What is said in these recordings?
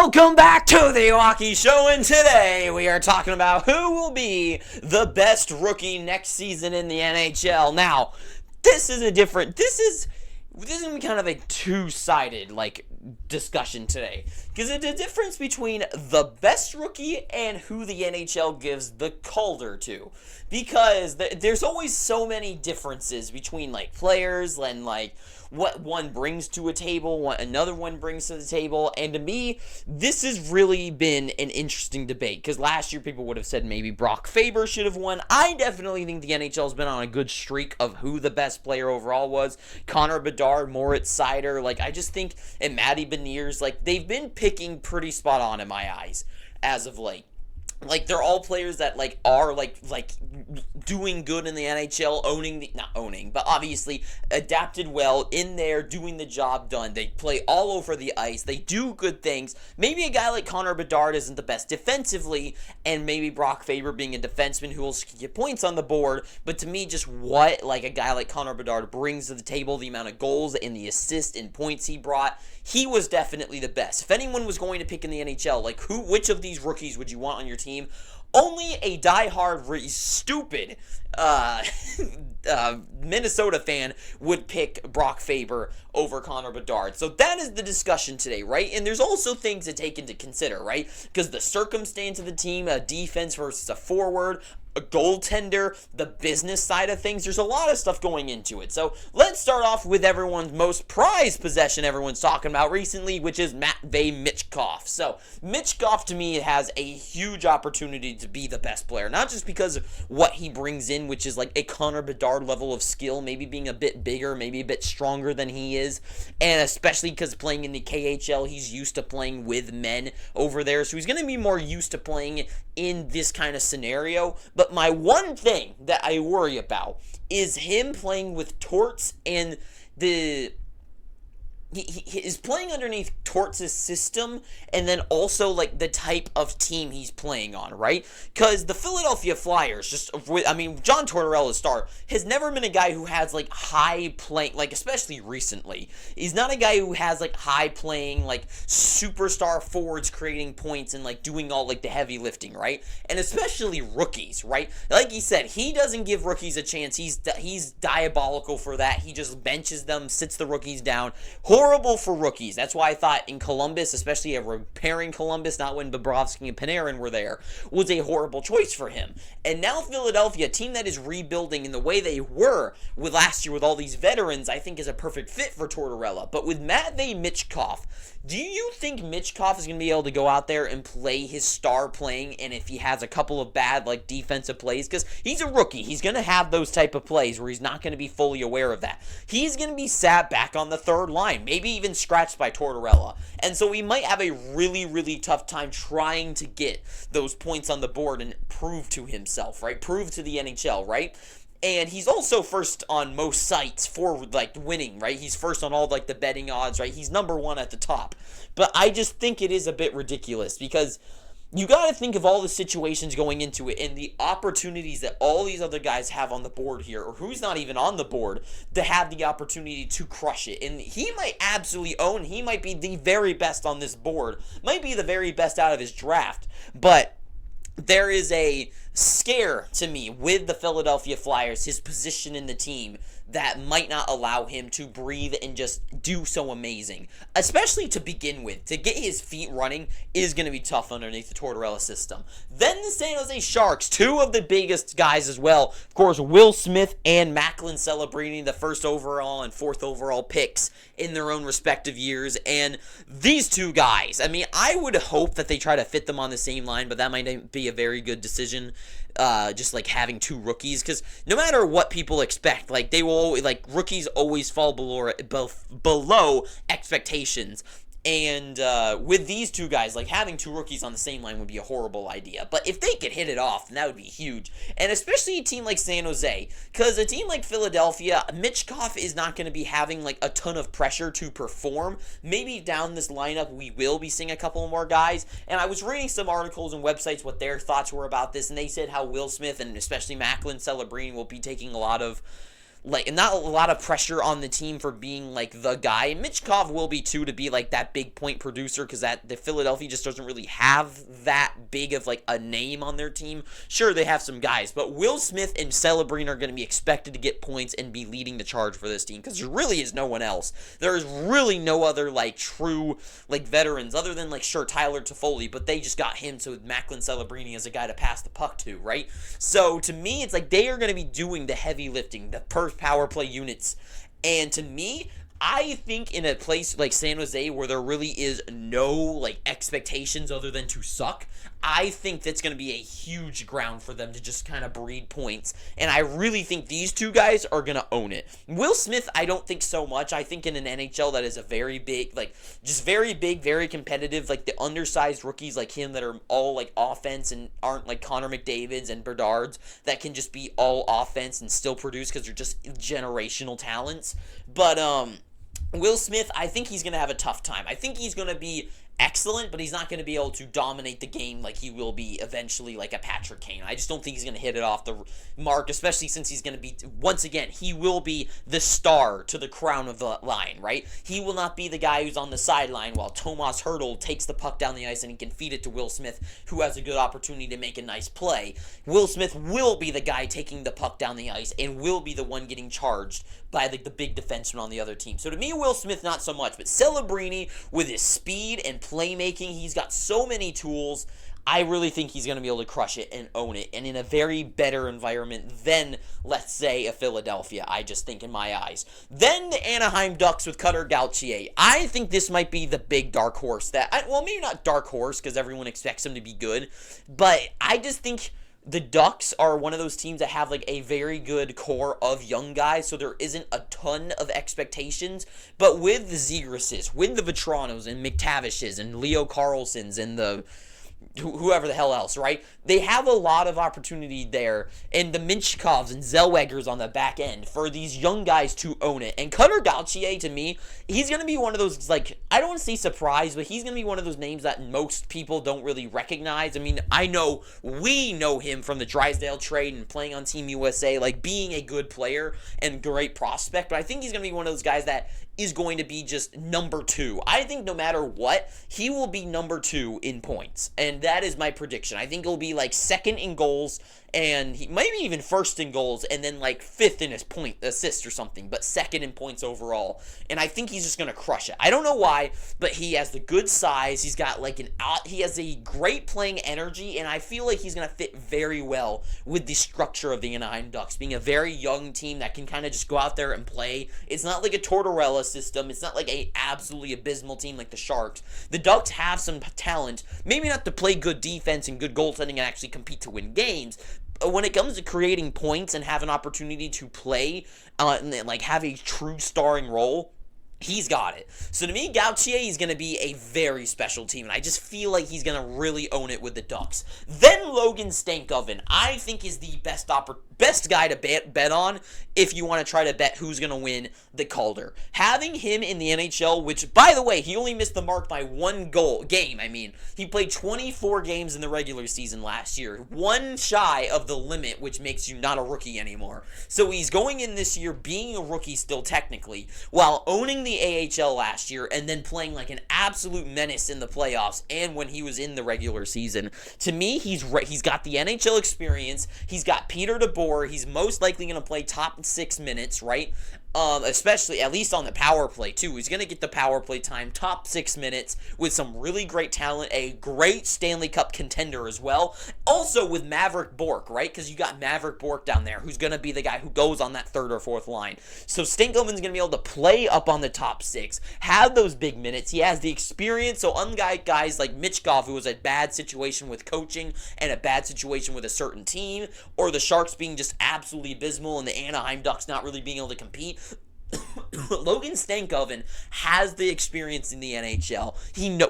Welcome back to the Hockey Show, and today we are talking about who will be the best rookie next season in the NHL. Now, this is going to be kind of a two-sided, discussion today. Because it's a difference between the best rookie and who the NHL gives the Calder to. Because there's always so many differences between, players and, what one brings to a table, what another one brings to the table, and to me, this has really been an interesting debate, because last year people would have said maybe Brock Faber should have won. I definitely think the NHL's been on a good streak of who the best player overall was. Connor Bedard, Moritz Seider, I just think, and Matty Beniers, they've been picking pretty spot on in my eyes as of late. They're all players that, are, doing good in the NHL, not owning, but obviously adapted well in there, doing the job done. They play all over the ice. They do good things. Maybe a guy like Connor Bedard isn't the best defensively, and maybe Brock Faber being a defenseman who will get points on the board, but to me, just what, a guy like Connor Bedard brings to the table, the amount of goals and the assists and points he brought, he was definitely the best. If anyone was going to pick in the NHL, which of these rookies would you want on your team? Only a diehard, stupid Minnesota fan would pick Brock Faber over Connor Bedard. So that is the discussion today, right? And there's also things to take into consider, right? Because the circumstance of the team, a defense versus a forward, a goaltender, the business side of things. There's a lot of stuff going into it. So let's start off with everyone's most prized possession everyone's talking about recently, which is Matvei Michkov. So Michkov, to me, has a huge opportunity to be the best player. Not just because of what he brings in, which is a Connor Bedard level of skill, maybe being a bit bigger, maybe a bit stronger than he is, and especially because playing in the KHL, he's used to playing with men over there, so he's going to be more used to playing in this kind of scenario. But my one thing that I worry about is him playing with Torts and He is playing underneath Torts' system, and then also, the type of team he's playing on, right? Because the Philadelphia Flyers, John Tortorella's star, has never been a guy who has, high playing, especially recently. He's not a guy who has, high playing, superstar forwards creating points and, doing all, the heavy lifting, right? And especially rookies, right? Like he said, he doesn't give rookies a chance. He's diabolical for that. He just benches them, sits the rookies down. Horrible for rookies. That's why I thought in Columbus, especially repairing Columbus, not when Bobrovsky and Panarin were there, was a horrible choice for him. And now Philadelphia, a team that is rebuilding in the way they were with last year with all these veterans, I think is a perfect fit for Tortorella. But with Matvei Michkov, do you think Michkov is going to be able to go out there and play his star playing, and if he has a couple of bad defensive plays, because he's a rookie, he's going to have those type of plays where he's not going to be fully aware of that. He's going to be sat back on the third line, maybe even scratched by Tortorella. And so he might have a really, really tough time trying to get those points on the board and prove to himself, right? Prove to the NHL, right? And he's also first on most sites for, winning, right? He's first on all, the betting odds, right? He's number one at the top. But I just think it is a bit ridiculous because you got to think of all the situations going into it and the opportunities that all these other guys have on the board here, or who's not even on the board, to have the opportunity to crush it. And he might absolutely own, he might be the very best on this board, might be the very best out of his draft, but there is a scare to me with the Philadelphia Flyers, his position in the team, that might not allow him to breathe and just do so amazing. Especially to begin with. To get his feet running is going to be tough underneath the Tortorella system. Then the San Jose Sharks, two of the biggest guys as well. Of course, Will Smith and Macklin Celebrini, the first overall and fourth overall picks in their own respective years. And these two guys, I would hope that they try to fit them on the same line, but that might not be a very good decision. Just having two rookies, because no matter what people expect, they will always, rookies always fall below expectations. And with these two guys, having two rookies on the same line would be a horrible idea. But if they could hit it off, then that would be huge. And especially a team like San Jose, because a team like Philadelphia, Michkov is not going to be having a ton of pressure to perform. Maybe down this lineup we will be seeing a couple more guys. And I was reading some articles and websites what their thoughts were about this, and they said how Will Smith and especially Macklin Celebrini will be taking a lot of like, not a lot of pressure on the team for being like the guy. And Michkov will be too, to be like that big point producer, because that the Philadelphia just doesn't really have that big of like a name on their team. Sure, they have some guys, but Will Smith and Celebrini are going to be expected to get points and be leading the charge for this team, because there really is no one else. There is really no other like true like veterans other than like sure Tyler Toffoli, but they just got him, so Macklin Celebrini is a guy to pass the puck to, right? So to me, it's like they are going to be doing the heavy lifting, the power play units. And to me, I think in a place like San Jose where there really is no like expectations other than to suck, I think that's going to be a huge ground for them to just kind of breed points. And I really think these two guys are going to own it. Will Smith, I don't think so much. I think in an NHL that is a very big, like just very big, very competitive, like the undersized rookies like him that are all like offense and aren't like Connor McDavid's and Bedard's that can just be all offense and still produce because they're just generational talents. But Will Smith, I think he's going to have a tough time. I think he's going to be excellent, but he's not going to be able to dominate the game like he will be eventually like a Patrick Kane. I just don't think he's going to hit it off the mark, especially since he's going to be, once again, he will be the star to the crown of the line, right? He will not be the guy who's on the sideline while Tomas Hertl takes the puck down the ice and he can feed it to Will Smith, who has a good opportunity to make a nice play. Will Smith will be the guy taking the puck down the ice and will be the one getting charged by the big defenseman on the other team. So to me, Will Smith, not so much, but Celebrini with his speed and playmaking, he's got so many tools. I really think he's going to be able to crush it and own it, and in a very better environment than, let's say, a Philadelphia, I just think, in my eyes. Then the Anaheim Ducks with Cutter Gauthier. I think this might be the big dark horse well, maybe not dark horse, because everyone expects him to be good, but I just think the Ducks are one of those teams that have like a very good core of young guys, so there isn't a ton of expectations. But with the Zegrases, with the Vetranos and McTavishes and Leo Carlsons and the whoever the hell else, right? They have a lot of opportunity there, and the Michkovs and Zellwegers on the back end for these young guys to own it. And Cutter Gauthier, to me, he's going to be one of those, like, I don't want to say surprise, but he's going to be one of those names that most people don't really recognize. I mean, we know him from the Drysdale trade and playing on Team USA, like, being a good player and great prospect, but I think he's going to be one of those guys that is going to be just number 2. I think no matter what, he will be number 2 in points, and that is my prediction. I think he'll be like second in goals, and maybe even first in goals, and then like 5th in his point assist or something, but second in points overall. And I think he's just going to crush it. I don't know why, but he has the good size. He's got like he has a great playing energy, and I feel like he's going to fit very well with the structure of the Anaheim Ducks, being a very young team that can kind of just go out there and play. It's not like a Tortorella system. It's not like a absolutely abysmal team like the Sharks. The Ducks have some talent, maybe not to play good defense and good goaltending and actually compete to win games. When it comes to creating points and have an opportunity to play and like have a true starring role, he's got it. So to me, Gauthier is going to be a very special team, and I just feel like he's going to really own it with the Ducks. Then Logan Stankoven, I think, is the best guy to bet on if you want to try to bet who's going to win the Calder. Having him in the NHL, which, by the way, he only missed the mark by one game. I mean, he played 24 games in the regular season last year, one shy of the limit, which makes you not a rookie anymore. So he's going in this year being a rookie still technically, while owning the AHL last year and then playing like an absolute menace in the playoffs and when he was in the regular season. To me, he's got the NHL experience. He's got Peter DeBoer. He's most likely going to play top 6 minutes, right? Especially, at least on the power play, too. He's going to get the power play time, top 6 minutes, with some really great talent, a great Stanley Cup contender as well. Also with Maverick Bourque, right? Because you got Maverick Bourque down there, who's going to be the guy who goes on that 3rd or 4th line. So Stankoven's going to be able to play up on the top 6, have those big minutes. He has the experience, so unlike guys like Michkov, who was a bad situation with coaching and a bad situation with a certain team, or the Sharks being just absolutely abysmal and the Anaheim Ducks not really being able to compete, Logan Stankoven has the experience in the NHL.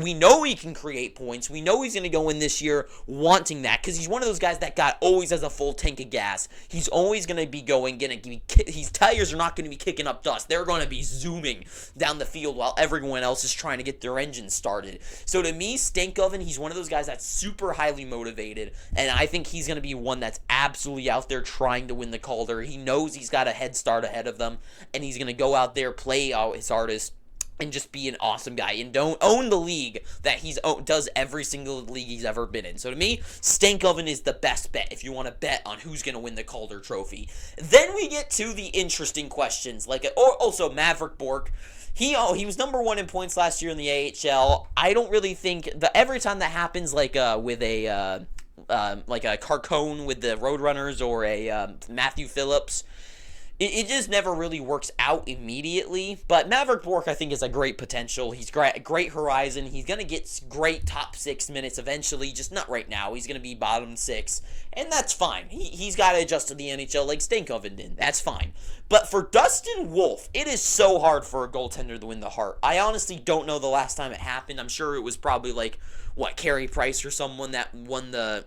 We know he can create points. We know he's going to go in this year wanting that because he's one of those guys that always has a full tank of gas. He's always going to be his tires are not going to be kicking up dust. They're going to be zooming down the field while everyone else is trying to get their engines started. So to me, Stankoven, he's one of those guys that's super highly motivated, and I think he's going to be one that's absolutely out there trying to win the Calder. He knows he's got a head start ahead of them, and he's going to go out there, play out his hardest, and just be an awesome guy and don't own the league that does every single league he's ever been in. So to me, Stankoven is the best bet if you want to bet on who's going to win the Calder Trophy. Then we get to the interesting questions, also Maverick Bourque. He was number 1 in points last year in the AHL. I don't really think every time that happens, with a Carcone with the Roadrunners or a Matthew Phillips, it just never really works out immediately. But Maverick Bourque, I think, is a great potential. He's great horizon. He's going to get great top 6 minutes eventually, just not right now. He's going to be bottom 6, and that's fine. He's got to adjust to the NHL like Stankoven did. That's fine. But for Dustin Wolf, it is so hard for a goaltender to win the Hart. I honestly don't know the last time it happened. I'm sure it was probably Carey Price or someone that won the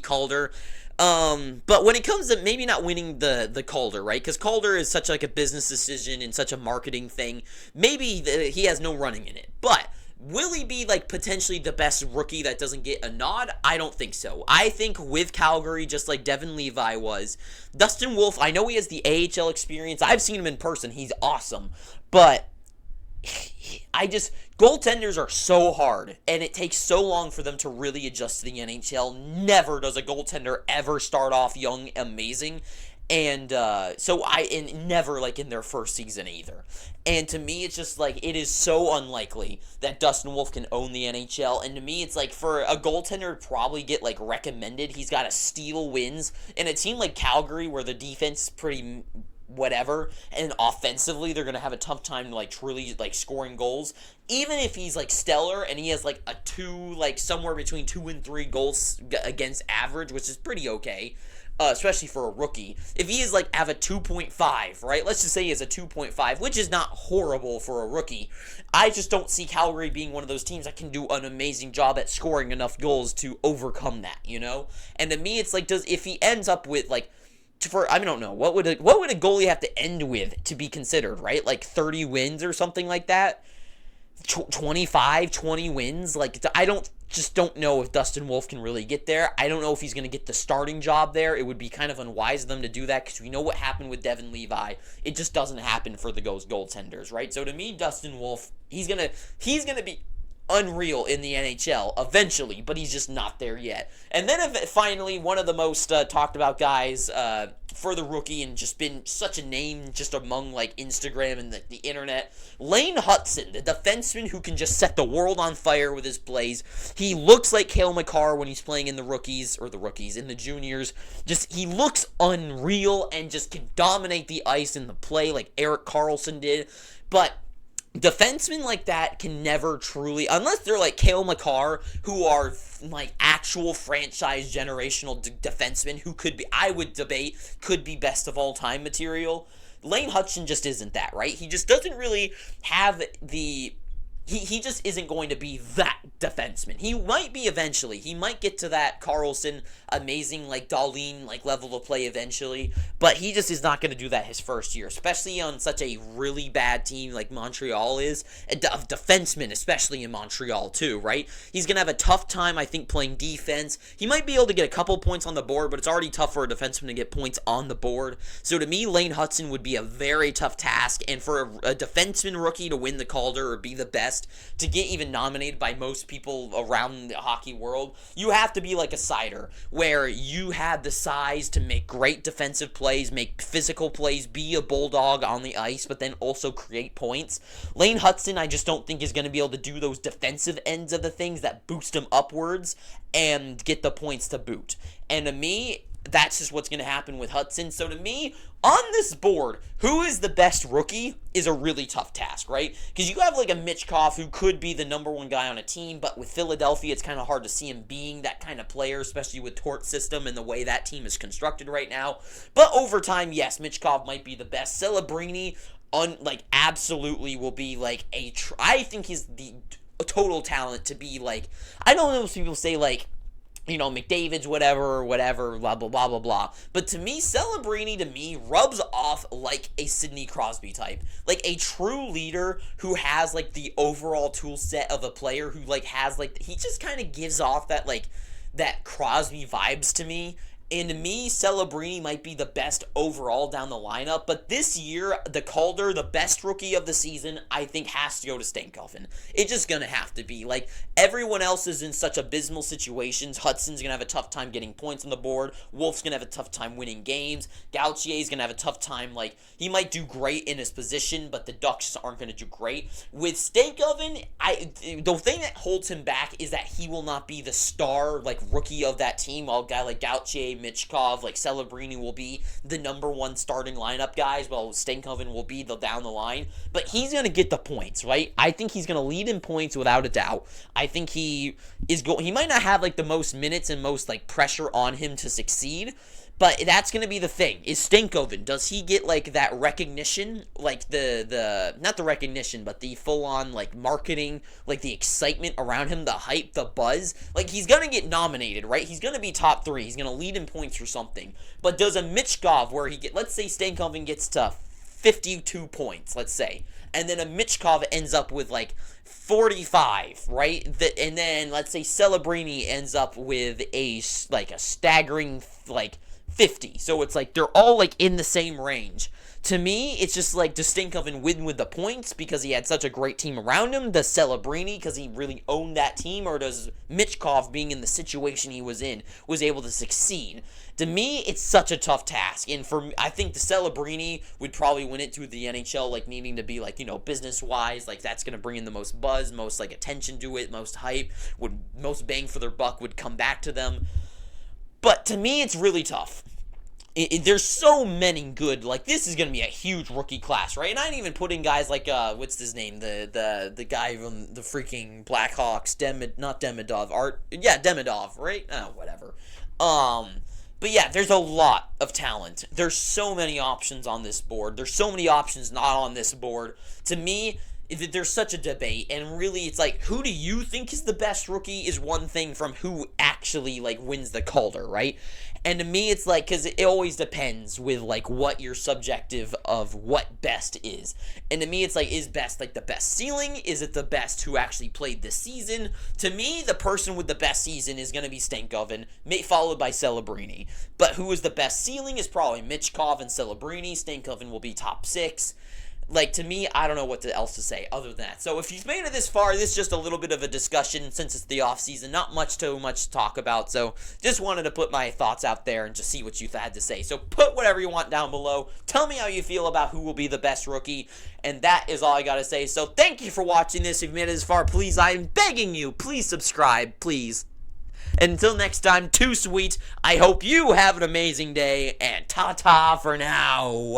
Calder. But when it comes to maybe not winning the Calder, right? Because Calder is such a business decision and such a marketing thing. Maybe he has no running in it. But will he be potentially the best rookie that doesn't get a nod? I don't think so. I think with Calgary, just like Devin Levi was, Dustin Wolf, I know he has the AHL experience. I've seen him in person. He's awesome. But goaltenders are so hard, and it takes so long for them to really adjust to the NHL. Never does a goaltender ever start off young, amazing, and never in their first season either. And to me, it's just it is so unlikely that Dustin Wolf can own the NHL. And to me, it's for a goaltender to probably get recommended, he's got to steal wins. In a team like Calgary, where the defense is pretty whatever, and offensively they're gonna have a tough time truly scoring goals. Even if he's stellar and he has a 2 somewhere between 2 and 3 goals against average, which is pretty okay, especially for a rookie. If he is have a 2.5, right? Let's just say he has a 2.5, which is not horrible for a rookie. I just don't see Calgary being one of those teams that can do an amazing job at scoring enough goals to overcome that, And to me, it's if he ends up with I don't know, what would a goalie have to end with to be considered, right? 30 wins or something like that? 25, 20 wins? I don't know if Dustin Wolf can really get there. I don't know if he's going to get the starting job there. It would be kind of unwise of them to do that because we know what happened with Devin Levi. It just doesn't happen for the goaltenders, right? So to me, Dustin Wolf, he's going to be unreal in the NHL eventually, but he's just not there yet. And then finally, one of the most talked about guys for the rookie and just been such a name just among Instagram and the internet, Lane Hutson, the defenseman who can just set the world on fire with his plays. He looks like Cale Makar when he's playing in the juniors. He looks unreal and just can dominate the ice in the play like Erik Karlsson did. But defensemen like that can never truly, unless they're like Cale Makar, who are actual franchise generational defensemen who I would debate, could be best of all time material. Lane Hutson just isn't that, right? He just doesn't really have the... He just isn't going to be that defenseman. He might be eventually. He might get to that Karlsson amazing Dahlin level of play eventually, but he just is not going to do that his first year, especially on such a really bad team like Montreal is, a defenseman especially in Montreal too, right? He's going to have a tough time, I think, playing defense. He might be able to get a couple points on the board, but it's already tough for a defenseman to get points on the board. So to me, Lane Hutson would be a very tough task, and for a defenseman rookie to win the Calder or be the best, to get even nominated by most people around the hockey world, you have to be like a Sider, where you had the size to make great defensive plays, make physical plays, be a bulldog on the ice, but then also create points. Lane Hutson, I just don't think is going to be able to do those defensive ends of the things that boost him upwards and get the points to boot. And to me, that's just what's going to happen with Hutson. So to me, on this board, who is the best rookie is a really tough task, right? Because you have a Michkov who could be the number 1 guy on a team, but with Philadelphia, it's kind of hard to see him being that kind of player, especially with Tort's system and the way that team is constructed right now. But over time, yes, Michkov might be the best. Celebrini, like absolutely will be like I think he's the total talent to be like, I don't know if people say like, McDavid's whatever, blah, blah, blah, blah, blah. But to me, Celebrini, to me, rubs off like a Sidney Crosby type. Like a true leader who has, like, the overall tool set of a player who, like, has, like, he just kind of gives off that, like, that Crosby vibes to me. And to me, Celebrini might be the best overall down the lineup. But this year, the Calder, the best rookie of the season, I think has to go to Stankoven. It's just going to have to be. Like, everyone else is in such abysmal situations. Hudson's going to have a tough time getting points on the board. Wolf's going to have a tough time winning games. Gauthier's going to have a tough time. Like, he might do great in his position, but the Ducks just aren't going to do great. With Stankoven, the thing that holds him back is that he will not be the star, like, rookie of that team. While a guy like Gauthier, Michkov, like Celebrini will be the number one starting lineup guys, while Stankoven will be the down the line. But he's going to get the points, right? I think he's going to lead in points without a doubt. I think he might not have like the most minutes and most like pressure on him to succeed, but that's going to be the thing. Is Stankoven, does he get like that recognition, like the not the recognition, but the full-on like marketing, like the excitement around him, the hype, the buzz? Like, he's going to get nominated, right? He's going to be top 3. He's going to lead in points or something. But does a Michkov, where let's say Stankoven gets to 52 points, let's say, and then a Michkov ends up with like 45, right? And then let's say Celebrini ends up with a staggering like 50. So it's like they're all like in the same range. To me, it's just like, does Stankoven win with the points because he had such a great team around him? Does Celebrini because he really owned that team? Or does Michkov, being in the situation he was in, was able to succeed? To me, it's such a tough task. And for me, I think the Celebrini would probably win it through the NHL, like needing to be like, business-wise, like that's going to bring in the most buzz, most like attention to it, most hype, most bang for their buck would come back to them. But to me, it's really tough. There's so many good, like, this is going to be a huge rookie class, right? And I ain't even putting guys like, what's his name? The guy from the freaking Blackhawks, Demidov, right? Oh, whatever. But yeah, there's a lot of talent. There's so many options on this board. There's so many options not on this board. To me, there's such a debate, and really it's like, who do you think is the best rookie is one thing from who actually like wins the Calder, right? And to me, it's like, because it always depends with like what your subjective of what best is. And to me, it's like, is best like the best ceiling? Is it the best who actually played this season? To me, the person with the best season is going to be Stankoven, followed by Celebrini. But who is the best ceiling is probably Michkov and Celebrini. Stankoven will be top 6. Like, to me, I don't know what else to say other than that. So if you've made it this far, this is just a little bit of a discussion since it's the off season. Not too much to talk about. So just wanted to put my thoughts out there and just see what you had to say. So put whatever you want down below. Tell me how you feel about who will be the best rookie. And that is all I got to say. So thank you for watching this. If you've made it this far, please, I'm begging you, please subscribe, please. And until next time, too sweet. I hope you have an amazing day. And ta-ta for now.